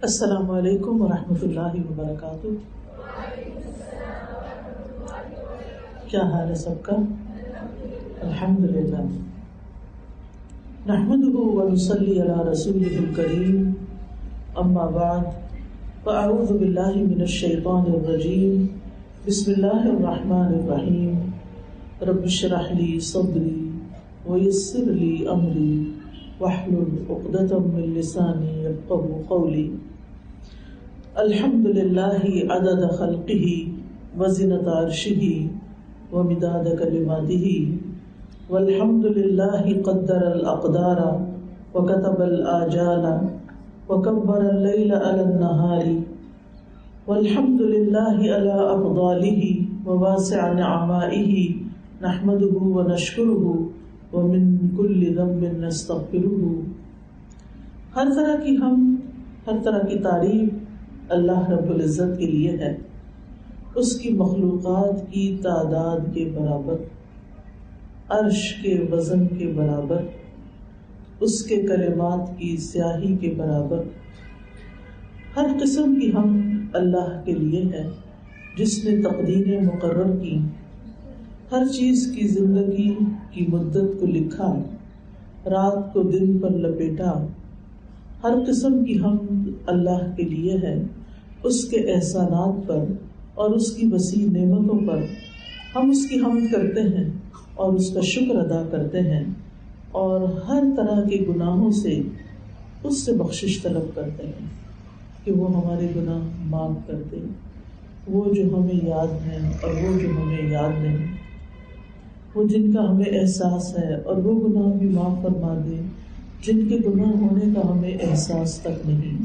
السلام علیکم ورحمۃ اللہ وبرکاتہ۔ کیا حال ہے سب کا؟ الحمدللہ۔ نحمده ونصلی علی رسولہ الکریم، اما بعد فاعوذ باللہ من الشیطان الرجیم، بسم اللہ الرحمن الرحیم۔ رب اشرح لی صدری ویسر لی امری واحلل عقدۃ من لسانی یفقہوا قولی۔ الحمد للہ عدد خلقہ وزنۃ عرشہ ومداد کلماتہ، والحمد للہ قدر الاقدار وکتب الآجال وکبر اللیل علی النہار، والحمد للہ علی افضالہ وواسع نعمائہ، نحمدہ ونشکرہ ومن کل ذنب نستغفرہ۔ ہر طرح کی حمد، ہر طرح کی تعریف اللہ رب العزت کے لیے ہے، اس کی مخلوقات کی تعداد کے برابر، عرش کے وزن کے برابر، اس کے کلمات کی سیاہی کے برابر۔ ہر قسم کی حمد اللہ کے لیے ہے جس نے تقدیریں مقرر کی، ہر چیز کی زندگی کی مدت کو لکھا، رات کو دن پر لپیٹا۔ ہر قسم کی حمد اللہ کے لیے ہے، اس کے احسانات پر اور اس کی وسیع نعمتوں پر ہم اس کی حمد کرتے ہیں اور اس کا شکر ادا کرتے ہیں، اور ہر طرح کے گناہوں سے اس سے بخشش طلب کرتے ہیں کہ وہ ہمارے گناہ معاف کر دے، وہ جو ہمیں یاد ہیں اور وہ جو ہمیں یاد نہیں، وہ جن کا ہمیں احساس ہے اور وہ گناہ بھی معاف فرما دے جن کے گناہ ہونے کا ہمیں احساس تک نہیں۔